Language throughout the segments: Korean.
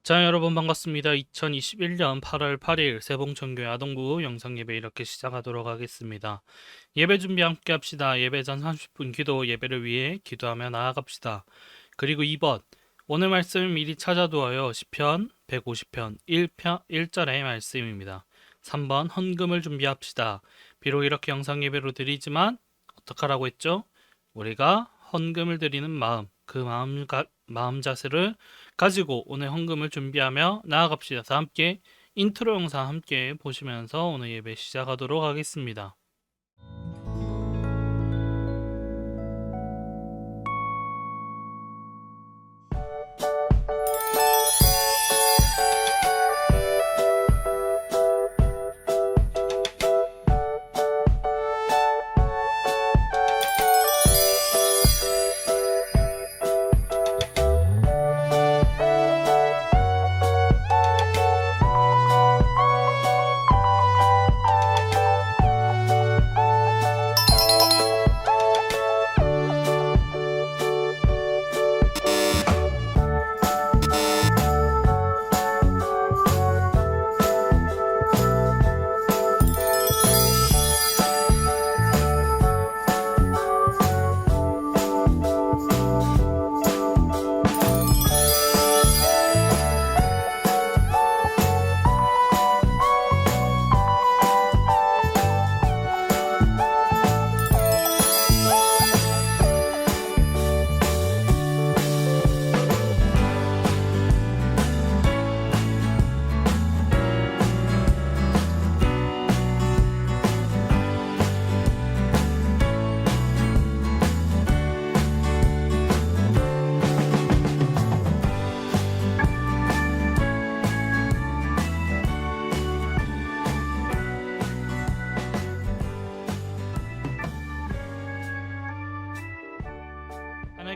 자, 여러분 반갑습니다. 2021년 8월 8일 세봉천교회 아동부 영상예배 이렇게 시작하도록 하겠습니다. 예배 준비 함께 합시다. 예배 전 30분 기도, 예배를 위해 기도하며 나아갑시다. 그리고 2번, 오늘 말씀을 미리 찾아두어요. 시편 150편 1절의 말씀입니다. 3번, 헌금을 준비합시다. 비록 이렇게 영상예배로 드리지만 어떡하라고 했죠? 우리가 헌금을 드리는 마음, 그 마음 자세를 가지고 오늘 헌금을 준비하며 나아갑시다. 자, 함께 인트로 영상 함께 보시면서 오늘 예배 시작하도록 하겠습니다.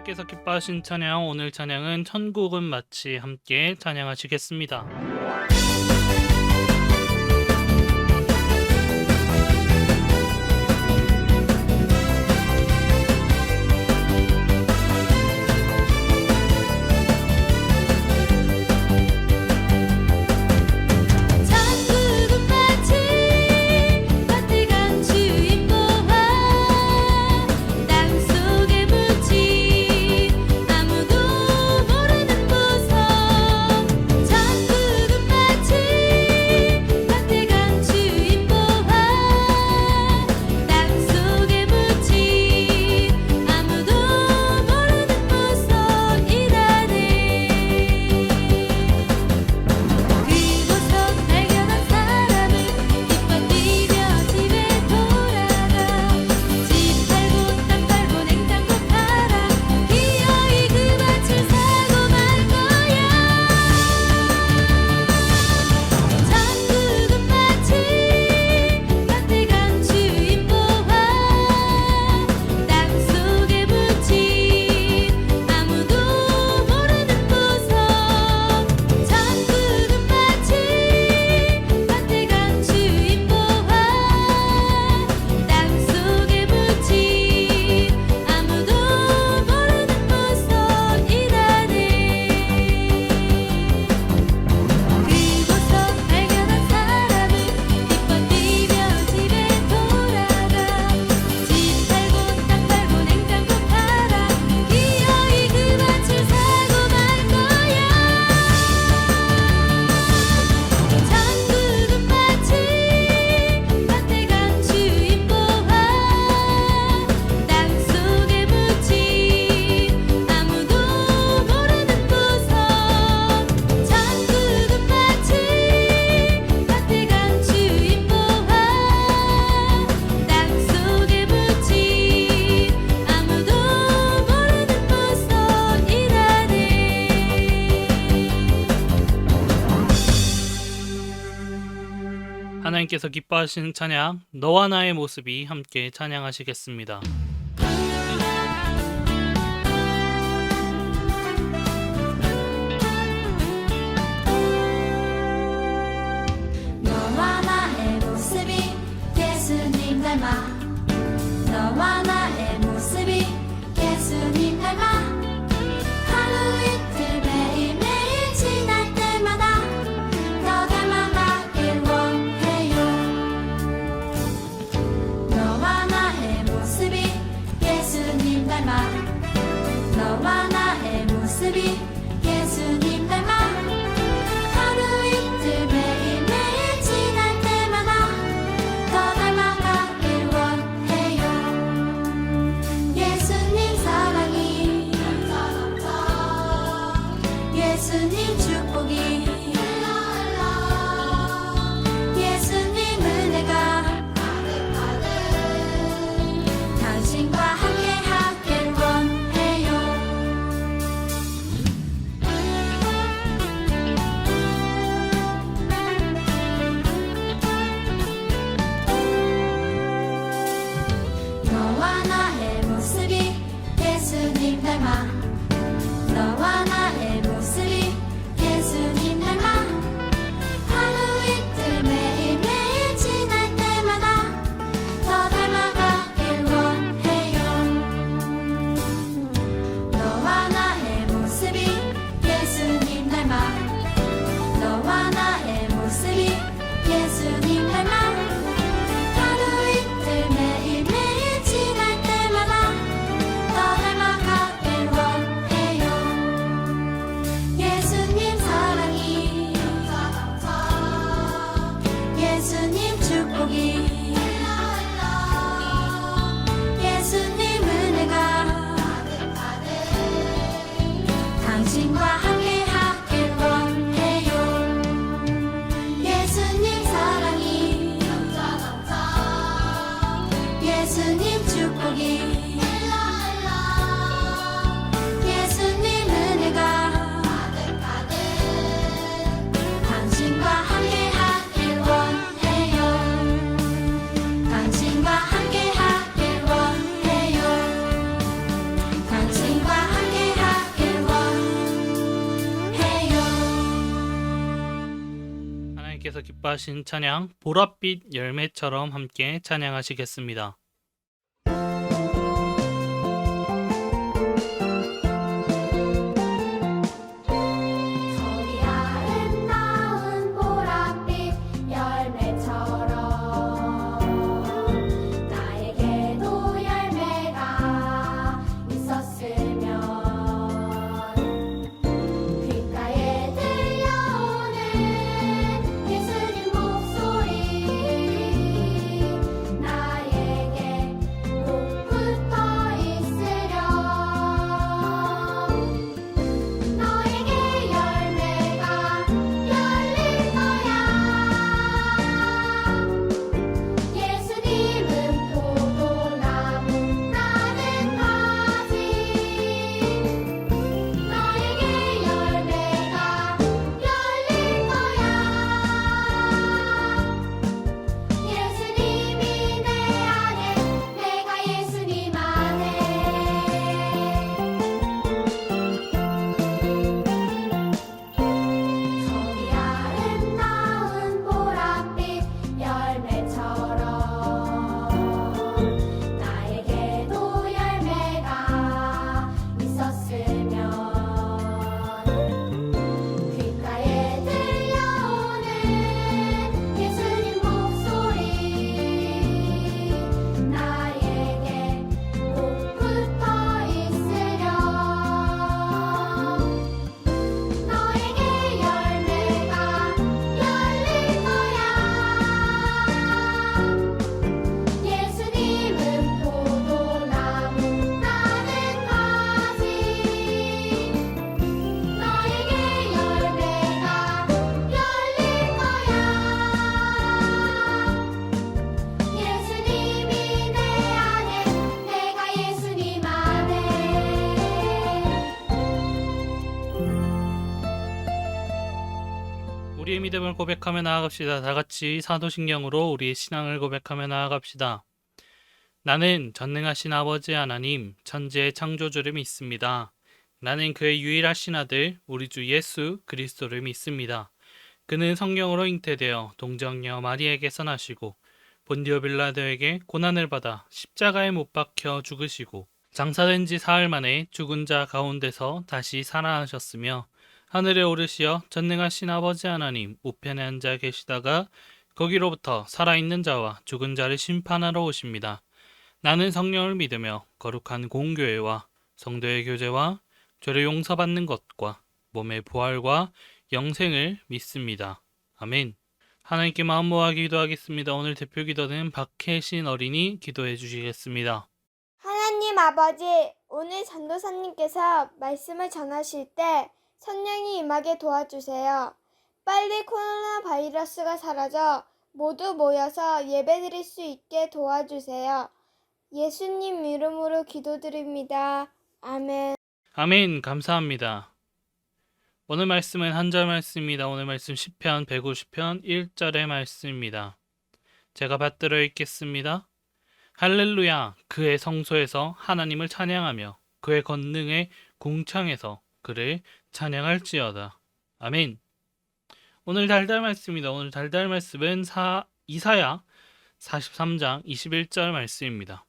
하나님께서 기뻐하신 찬양, 오늘 찬양은 천국은 마치 함께 찬양하시겠습니다. 하나님께서 기뻐하시는 찬양, 너와 나의 모습이 함께 찬양하시겠습니다. 너와 나의 모습이 예수님 닮아 너와 나의 모습이 예수님 닮아 하루 이틀 매일매일 지날 때마다 예수님 축복이 예수님 은혜가 당신과 함께 하길 원해요. 너와 나의 모습이 예수님 닮아 너와 나의 모습이 예수님 닮아 하루 이틀 매일매일 지날 때마다 더 닮아가길 원해요. 너와 나의 모습이 예수님 닮아 너와 나의 모습이 예수님 닮아 하루 이틀 매일매일 지날 때마다 더 닮아가길 원해요. 예수님 사랑이 예수님 축복이 예수님 은혜가 당신과 함께 하길 원해요. 예수님 사랑이 예수님 축복이 예수님 은혜가 당신과 함께 하길 원해요. 당신과 함께 하길 원해요. 당신과 함께 하길 원해요. 하나님께서 기뻐하신 찬양 보랏빛 열매처럼 함께 찬양하시겠습니다. 저리 아름다운 보랏빛 열매처럼 나에게도 열매가 있었으면 귓가에 들려오는 예수님 목소리 나에게 꼭 붙어 있으렴. 너에게 열매가 열릴 거야. 예수님은 포도나무 나는 가지. 너에게 열매가 열릴 거야. 예수님이 내 안에 내가 예수님 안에 저리 아름다운 보랏빛 열매처럼 나에게도 열매가 있었으면 귓가에 들려오는 예수님 목소리 나에게 꼭 붙어 있으렴. 너에게 열매가 열릴 거야. 예수님은 포도나무 나는 가지. 너에게 열매가 열릴 거야. 예수님이 내 안에 내가 예수님 안에 우리의 믿음을 고백하며 나아갑시다. 다 같이 사도신경으로 우리의 신앙을 고백하며 나아갑시다. 나는 전능하신 아버지 하나님, 천지의 창조주를 믿습니다. 나는 그의 유일하신 아들, 우리 주 예수 그리스도를 믿습니다. 그는 성령으로 잉태되어 동정녀 마리에게서 나시고 본디오 빌라도에게 고난을 받아 십자가에 못 박혀 죽으시고 장사된 지 사흘 만에 죽은 자 가운데서 다시 살아나셨으며 하늘에 오르시어 전능하신 아버지 하나님 우편에 앉아 계시다가 거기로부터 살아있는 자와 죽은 자를 심판하러 오십니다. 나는 성령을 믿으며 거룩한 공교회와 성도의 교제와 죄를 용서받는 것과 몸의 부활과 영생을 믿습니다. 아멘. 하나님께 마음 모아 기도하겠습니다. 오늘 대표 기도는 박혜신 어린이 기도해 주시겠습니다. 하나님 아버지, 오늘 전도사님께서 말씀을 전하실 때 성령이 임하게 도와주세요. 빨리 코로나 바이러스가 사라져 모두 모여서 예배드릴 수 있게 도와주세요. 예수님 이름으로 기도드립니다. 아멘. 아멘. 감사합니다. 오늘 말씀은 한 절 말씀입니다. 오늘 말씀 시편 150편 1절의 말씀입니다. 제가 받들어 읽겠습니다. 할렐루야. 그의 성소에서 하나님을 찬양하며 그의 권능의 궁창에서 그를 찬양할지어다. 아멘. 오늘 달달 말씀입니다. 오늘 달달 말씀은 이사야 43장 21절 말씀입니다.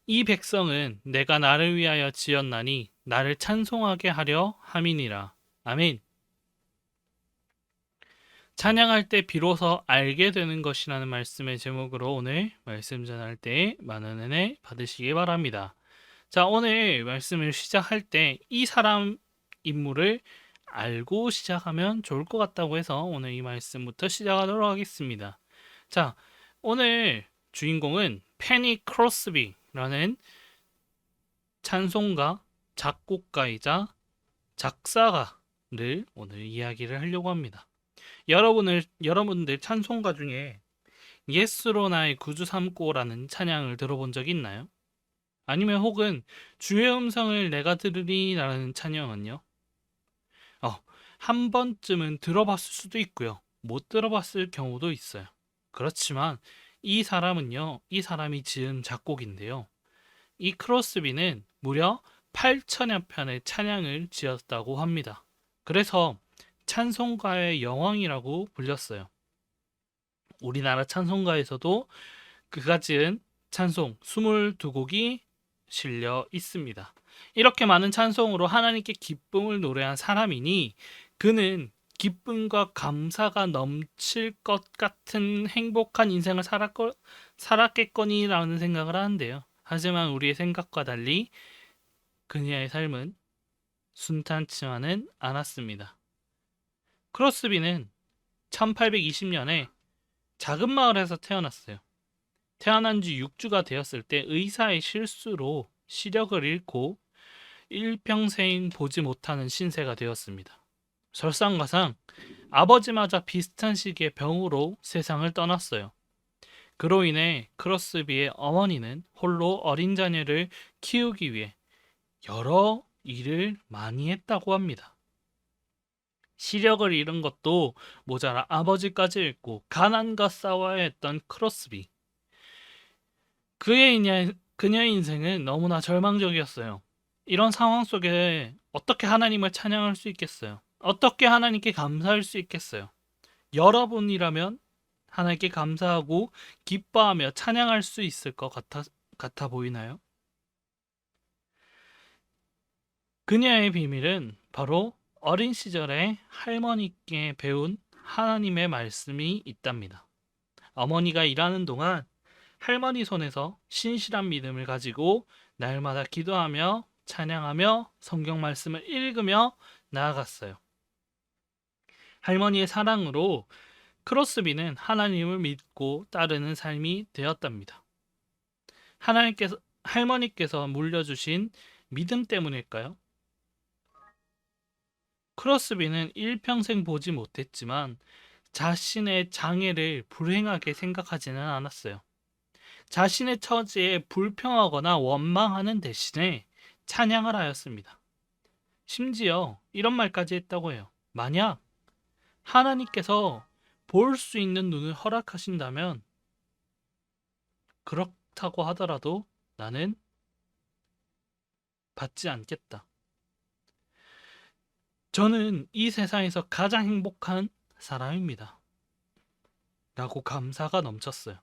이 백성은 내가 나를 위하여 지었나니 나를 찬송하게 하려 함이니라. 아멘. 찬양할 때 비로소 알게 되는 것이라는 말씀의 제목으로 오늘 말씀 전할 때 많은 은혜 받으시기 바랍니다. 자, 오늘 말씀을 시작할 때 이 사람 인물을 알고 시작하면 좋을 것 같다고 해서 오늘 이 말씀부터 시작하도록 하겠습니다. 자, 오늘 주인공은 페니 크로스비라는 찬송가, 작곡가이자 작사가를 오늘 이야기를 하려고 합니다. 여러분들 찬송가 중에 예수로 나의 구주 삼고라는 찬양을 들어본 적 있나요? 아니면 혹은 주의 음성을 내가 들으리라는 찬양은요? 한 번쯤은 들어봤을 수도 있고요. 못 들어봤을 경우도 있어요. 그렇지만 이 사람이 지은 작곡인데요. 이 크로스비는 무려 8천여 편의 찬양을 지었다고 합니다. 그래서 찬송가의 여왕이라고 불렸어요. 우리나라 찬송가에서도 그가 지은 찬송 22곡이 실려 있습니다. 이렇게 많은 찬송으로 하나님께 기쁨을 노래한 사람이니 그는 기쁨과 감사가 넘칠 것 같은 행복한 인생을 살았겠거니라는 생각을 하는데요. 하지만 우리의 생각과 달리 그녀의 삶은 순탄치만은 않았습니다. 크로스비는 1820년에 작은 마을에서 태어났어요. 태어난 지 6주가 되었을 때 의사의 실수로 시력을 잃고 일평생 보지 못하는 신세가 되었습니다. 설상가상 아버지마저 비슷한 시기에 병으로 세상을 떠났어요. 그로 인해 크로스비의 어머니는 홀로 어린 자녀를 키우기 위해 여러 일을 많이 했다고 합니다. 시력을 잃은 것도 모자라 아버지까지 잃고 가난과 싸워야 했던 크로스비. 그녀의 인생은 너무나 절망적이었어요. 이런 상황 속에 어떻게 하나님을 찬양할 수 있겠어요? 어떻게 하나님께 감사할 수 있겠어요? 여러분이라면 하나님께 감사하고 기뻐하며 찬양할 수 있을 것 같아 보이나요? 그녀의 비밀은 바로 어린 시절에 할머니께 배운 하나님의 말씀이 있답니다. 어머니가 일하는 동안 할머니 손에서 신실한 믿음을 가지고 날마다 기도하며 찬양하며 성경 말씀을 읽으며 나아갔어요. 할머니의 사랑으로 크로스비는 하나님을 믿고 따르는 삶이 되었답니다. 할머니께서 물려주신 믿음 때문일까요? 크로스비는 일평생 보지 못했지만 자신의 장애를 불행하게 생각하지는 않았어요. 자신의 처지에 불평하거나 원망하는 대신에 찬양을 하였습니다. 심지어 이런 말까지 했다고 해요. 만약 하나님께서 볼 수 있는 눈을 허락하신다면 그렇다고 하더라도 나는 받지 않겠다. 저는 이 세상에서 가장 행복한 사람입니다. 라고 감사가 넘쳤어요.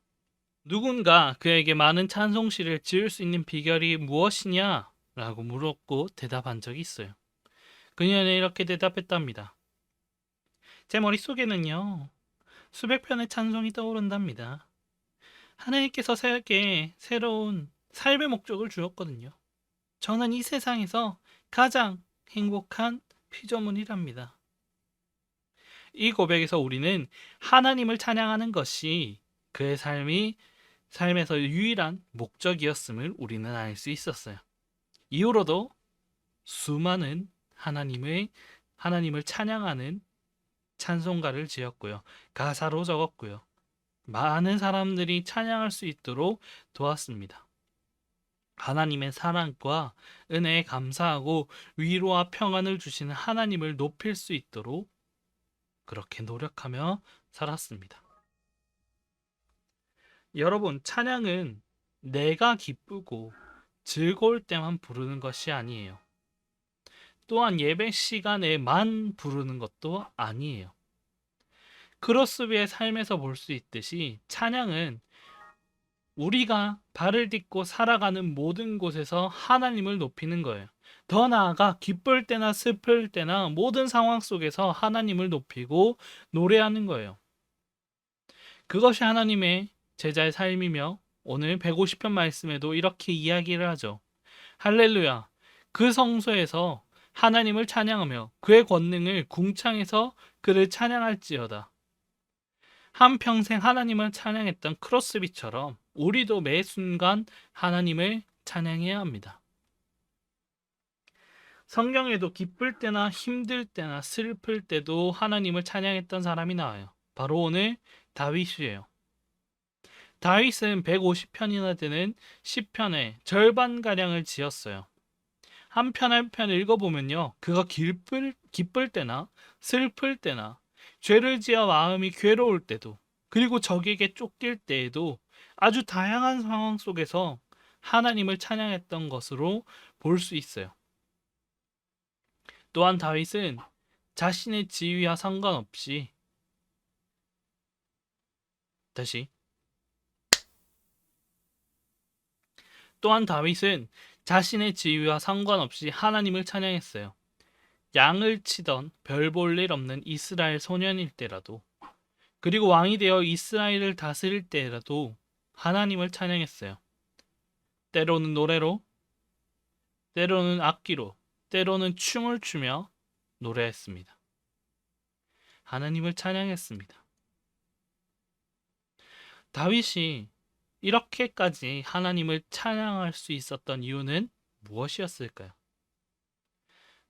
누군가 그에게 많은 찬송시를 지을 수 있는 비결이 무엇이냐? 라고 물었고 대답한 적이 있어요. 그녀는 이렇게 대답했답니다. 제 머릿속에는요, 수백 편의 찬송이 떠오른답니다. 하나님께서 저에게 새로운 삶의 목적을 주었거든요. 저는 이 세상에서 가장 행복한 피조물이랍니다. 이 고백에서 우리는 하나님을 찬양하는 것이 그의 삶에서 유일한 목적이었음을 우리는 알 수 있었어요. 이후로도 수많은 하나님의 하나님을 찬양하는 찬송가를 지었고요. 가사로 적었고요. 많은 사람들이 찬양할 수 있도록 도왔습니다. 하나님의 사랑과 은혜에 감사하고 위로와 평안을 주시는 하나님을 높일 수 있도록 그렇게 노력하며 살았습니다. 여러분, 찬양은 내가 기쁘고 즐거울 때만 부르는 것이 아니에요. 또한 예배 시간에만 부르는 것도 아니에요. 크로스비의 삶에서 볼 수 있듯이 찬양은 우리가 발을 딛고 살아가는 모든 곳에서 하나님을 높이는 거예요. 더 나아가 기쁠 때나 슬플 때나 모든 상황 속에서 하나님을 높이고 노래하는 거예요. 그것이 하나님의 제자의 삶이며 오늘 150편 말씀에도 이렇게 이야기를 하죠. 할렐루야! 그 성소에서 하나님을 찬양하며 그의 권능을 궁창에서 그를 찬양할지어다. 한평생 하나님을 찬양했던 크로스비처럼 우리도 매 순간 하나님을 찬양해야 합니다. 성경에도 기쁠 때나 힘들 때나 슬플 때도 하나님을 찬양했던 사람이 나와요. 바로 오늘 다윗이에요. 다윗은 150편이나 되는 시편의 절반가량을 지었어요. 한 편 한 편 읽어보면요. 그가 기쁠 때나 슬플 때나 죄를 지어 마음이 괴로울 때도 그리고 적에게 쫓길 때에도 아주 다양한 상황 속에서 하나님을 찬양했던 것으로 볼 수 있어요. 또한 다윗은 자신의 지위와 상관없이 자신의 지위와 상관없이 하나님을 찬양했어요. 양을 치던 별 볼 일 없는 이스라엘 소년일 때라도 그리고 왕이 되어 이스라엘을 다스릴 때라도 하나님을 찬양했어요. 때로는 노래로, 때로는 악기로, 때로는 춤을 추며 노래했습니다. 하나님을 찬양했습니다. 다윗이 이렇게까지 하나님을 찬양할 수 있었던 이유는 무엇이었을까요?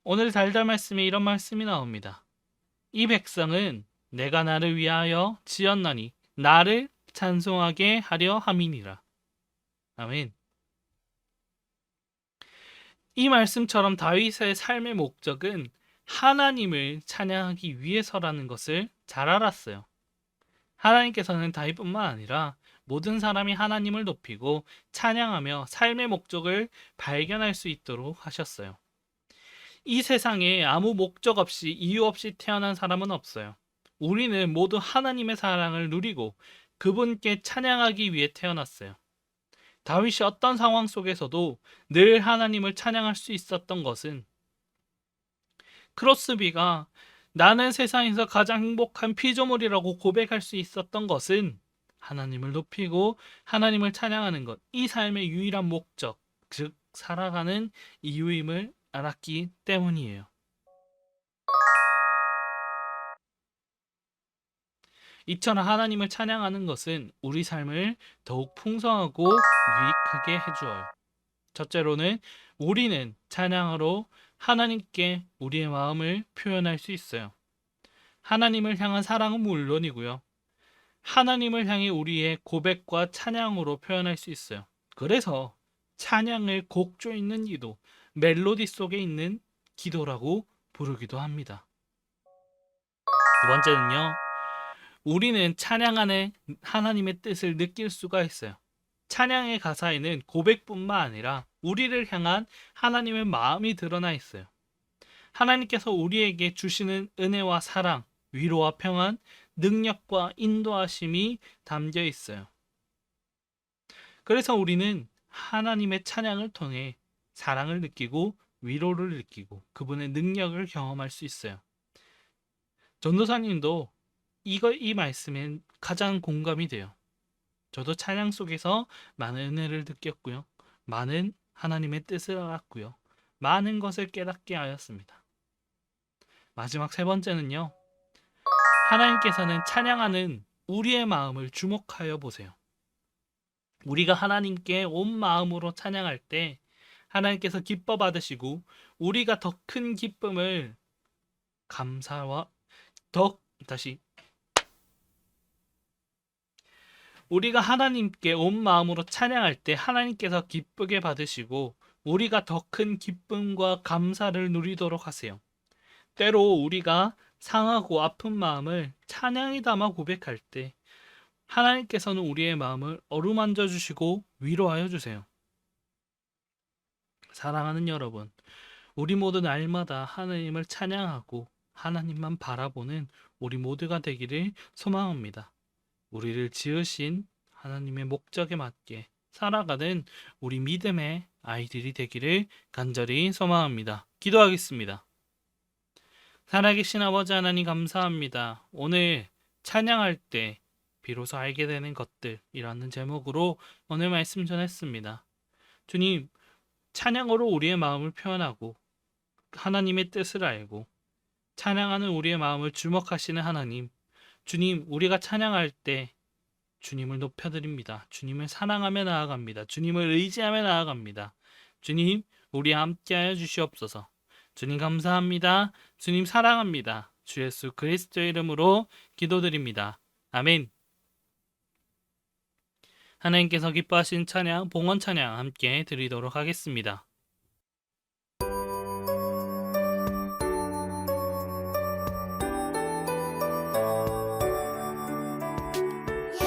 오늘 달달 말씀에 이런 말씀이 나옵니다. 이 백성은 내가 나를 위하여 지었나니 나를 찬송하게 하려 함이니라. 아멘. 이 말씀처럼 다윗의 삶의 목적은 하나님을 찬양하기 위해서라는 것을 잘 알았어요. 하나님께서는 다윗뿐만 아니라 모든 사람이 하나님을 높이고 찬양하며 삶의 목적을 발견할 수 있도록 하셨어요. 이 세상에 아무 목적 없이 이유 없이 태어난 사람은 없어요. 우리는 모두 하나님의 사랑을 누리고 그분께 찬양하기 위해 태어났어요. 다윗이 어떤 상황 속에서도 늘 하나님을 찬양할 수 있었던 것은 크로스비가 나는 세상에서 가장 행복한 피조물이라고 고백할 수 있었던 것은 하나님을 높이고 하나님을 찬양하는 것, 이 삶의 유일한 목적, 즉 살아가는 이유임을 알았기 때문이에요. 이처럼 하나님을 찬양하는 것은 우리 삶을 더욱 풍성하고 유익하게 해주어요. 첫째로는 우리는 찬양으로 하나님께 우리의 마음을 표현할 수 있어요. 하나님을 향한 사랑은 물론이고요. 하나님을 향해 우리의 고백과 찬양으로 표현할 수 있어요. 그래서 찬양을 곡조 있는 기도, 멜로디 속에 있는 기도라고 부르기도 합니다. 두 번째는요. 우리는 찬양 안에 하나님의 뜻을 느낄 수가 있어요. 찬양의 가사에는 고백뿐만 아니라 우리를 향한 하나님의 마음이 드러나 있어요. 하나님께서 우리에게 주시는 은혜와 사랑, 위로와 평안, 능력과 인도하심이 담겨 있어요. 그래서 우리는 하나님의 찬양을 통해 사랑을 느끼고 위로를 느끼고 그분의 능력을 경험할 수 있어요. 전도사님도 이 말씀에 가장 공감이 돼요. 저도 찬양 속에서 많은 은혜를 느꼈고요. 많은 하나님의 뜻을 알았고요. 많은 것을 깨닫게 하였습니다. 마지막 세 번째는요. 하나님께서는 찬양하는 우리의 마음을 주목하여 보세요. 우리가 하나님께 온 마음으로 찬양할 때 하나님께서 기뻐 받으시고 우리가 더 큰 기쁨을 감사와 다시 우리가 하나님께 온 마음으로 찬양할 때 하나님께서 기쁘게 받으시고 우리가 더 큰 기쁨과 감사를 누리도록 하세요. 때로 우리가 상하고 아픈 마음을 찬양에 담아 고백할 때 하나님께서는 우리의 마음을 어루만져 주시고 위로하여 주세요. 사랑하는 여러분, 우리 모두 날마다 하나님을 찬양하고 하나님만 바라보는 우리 모두가 되기를 소망합니다. 우리를 지으신 하나님의 목적에 맞게 살아가는 우리 믿음의 아이들이 되기를 간절히 소망합니다. 기도하겠습니다. 살아계신 아버지 하나님 감사합니다. 오늘 찬양할 때 비로소 알게 되는 것들이라는 제목으로 오늘 말씀 전했습니다. 주님, 찬양으로 우리의 마음을 표현하고 하나님의 뜻을 알고 찬양하는 우리의 마음을 주목하시는 하나님, 주님, 우리가 찬양할 때 주님을 높여드립니다. 주님을 사랑하며 나아갑니다. 주님을 의지하며 나아갑니다. 주님, 우리와 함께하여 주시옵소서. 주님 감사합니다. 주님 사랑합니다. 주 예수 그리스도의 이름으로 기도드립니다. 아멘. 하나님께서 기뻐하신 찬양, 봉헌 찬양 함께 드리도록 하겠습니다.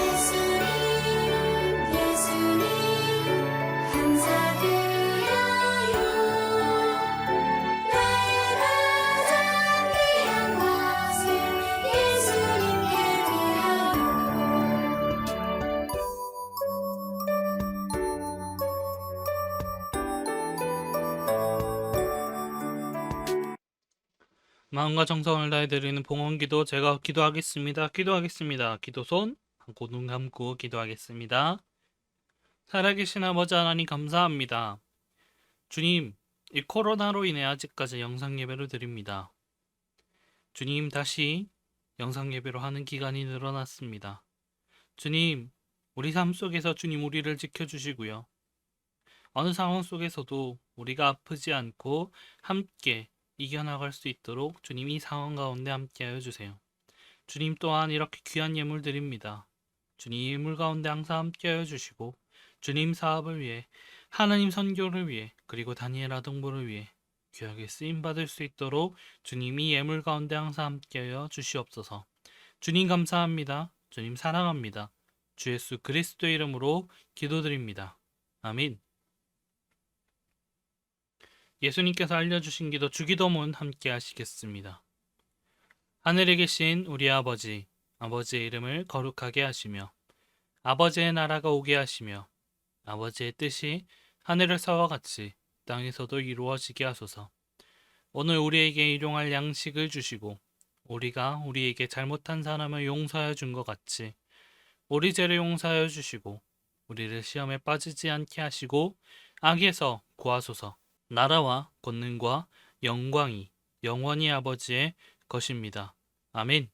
예수님 예수님 감사드려요 나의 가장 귀한 것을 예수님께 마음과 정성을 다해 드리는 봉헌기도 제가 기도하겠습니다. 기도손 한고 눈 감고 기도하겠습니다. 살아계신 아버지 하나님 감사합니다. 주님, 이 코로나로 인해 아직까지 영상 예배를 드립니다. 주님, 다시 영상 예배로 하는 기간이 늘어났습니다. 주님, 우리 삶 속에서 주님 우리를 지켜주시고요. 어느 상황 속에서도 우리가 아프지 않고 함께 이겨나갈 수 있도록 주님 이 상황 가운데 함께하여 주세요. 주님 또한 이렇게 귀한 예물 드립니다. 주님 예물 가운데 항상 함께하여 주시고 주님 사업을 위해 하나님 선교를 위해 그리고 다니엘 아동부를 위해 귀하게 쓰임받을 수 있도록 주님이 예물 가운데 항상 함께하여 주시옵소서. 주님 감사합니다. 주님 사랑합니다. 주 예수 그리스도의 이름으로 기도드립니다. 아멘. 예수님께서 알려주신 기도 주기도문 함께 하시겠습니다. 하늘에 계신 우리 아버지, 아버지의 이름을 거룩하게 하시며 아버지의 나라가 오게 하시며 아버지의 뜻이 하늘에서와 같이 땅에서도 이루어지게 하소서. 오늘 우리에게 일용할 양식을 주시고 우리가 우리에게 잘못한 사람을 용서하여 준 것 같이 우리 죄를 용서하여 주시고 우리를 시험에 빠지지 않게 하시고 악에서 구하소서. 나라와 권능과 영광이 영원히 아버지의 것입니다. 아멘.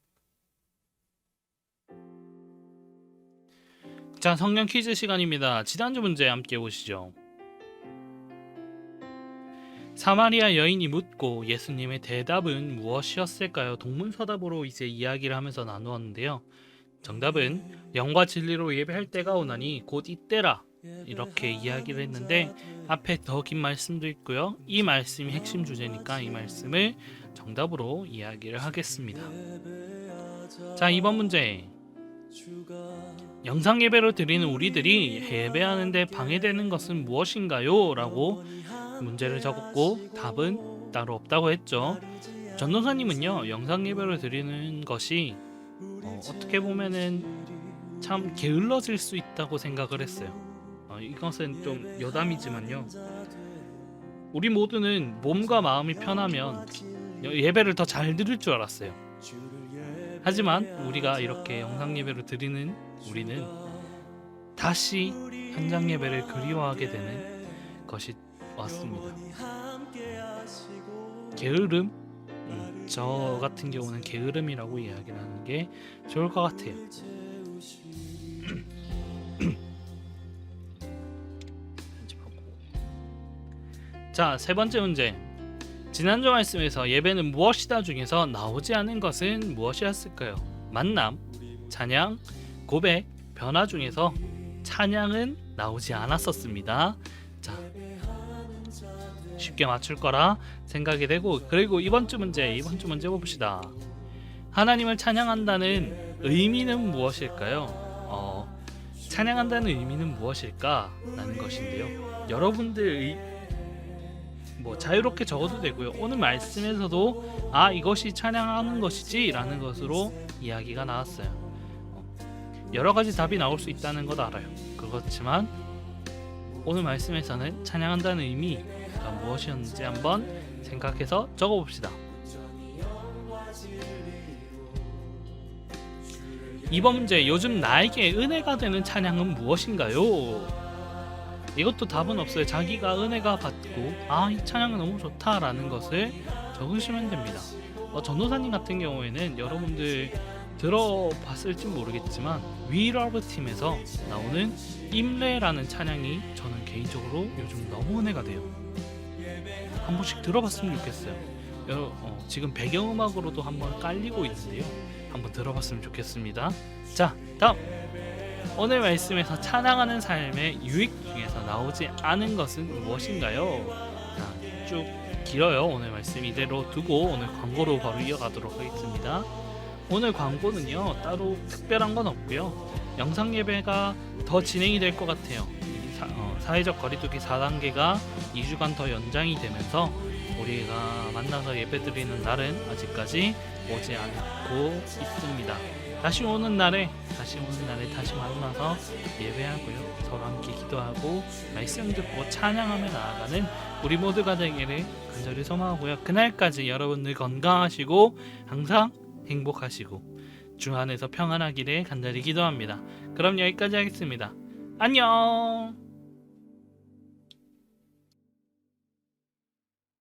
자, 성경 퀴즈 시간입니다. 지난주 문제 함께 보시죠. 사마리아 여인이 묻고 예수님의 대답은 무엇이었을까요? 동문서답으로 이제 이야기를 하면서 나누었는데요. 정답은 영과 진리로 예배할 때가 오나니 곧 이때라, 이렇게 이야기를 했는데 앞에 더 긴 말씀도 있고요. 이 말씀이 핵심 주제니까 이 말씀을 정답으로 이야기를 하겠습니다. 자, 이번 문제. 영상 예배로 드리는 우리들이 예배하는데 방해되는 것은 무엇인가요? 라고 문제를 적었고 답은 따로 없다고 했죠. 전도사님은요, 영상 예배로 드리는 것이 어떻게 보면은 참 게을러질 수 있다고 생각을 했어요. 이것은 좀 여담이지만요, 우리 모두는 몸과 마음이 편하면 예배를 더 잘 드릴 줄 알았어요. 하지만 우리가 이렇게 영상 예배를 드리는 우리는 다시 현장 예배를 그리워하게 되는 것이 왔습니다. 게으름? 저 같은 경우는 게으름이라고 이야기를 하는 게 좋을 것 같아요. 자, 세 번째 문제. 지난주 말씀에서 예배는 무엇이다 중에서 나오지 않은 것은 무엇이었을까요? 만남, 찬양, 고백, 변화 중에서 찬양은 나오지 않았었습니다. 자, 쉽게 맞출 거라 생각이 되고, 그리고 이번 주 문제 봅시다. 하나님을 찬양한다는 의미는 무엇일까요? 찬양한다는 의미는 무엇일까라는 것인데요. 여러분들 뭐 자유롭게 적어도 되고요. 오늘 말씀에서도 이것이 찬양하는 것이지 라는 것으로 이야기가 나왔어요. 여러 가지 답이 나올 수 있다는 것 알아요. 그렇지만 오늘 말씀에서는 찬양한다는 의미가 무엇이었는지 한번 생각해서 적어봅시다. 이번 문제, 요즘 나에게 은혜가 되는 찬양은 무엇인가요? 이것도 답은 없어요. 자기가 은혜가 받고 이 찬양은 너무 좋다라는 것을 적으시면 됩니다. 전도사님 같은 경우에는 여러분들 들어봤을지 모르겠지만 위러브 팀에서 나오는 임레라는 찬양이 저는 개인적으로 요즘 너무 은혜가 돼요. 한 번씩 들어봤으면 좋겠어요. 지금 배경음악으로도 한번 깔리고 있는데요. 한번 들어봤으면 좋겠습니다. 자, 다음! 오늘 말씀에서 찬양하는 삶의 유익 중에서 나오지 않은 것은 무엇인가요? 자, 쭉 길어요. 오늘 말씀 이대로 두고 오늘 광고로 바로 이어가도록 하겠습니다. 오늘 광고는요, 따로 특별한 건 없고요. 영상 예배가 더 진행이 될 것 같아요. 사회적 거리두기 4단계가 2주간 더 연장이 되면서 우리가 만나서 예배드리는 날은 아직까지 오지 않고 있습니다. 다시 오는 날에 다시 만나서 예배하고요. 서로 함께 기도하고 말씀 듣고 찬양하며 나아가는 우리 모두가 되기를 간절히 소망하고요. 그날까지 여러분들 건강하시고 항상 행복하시고 주 안에서 평안하기를 간절히 기도합니다. 그럼 여기까지 하겠습니다. 안녕.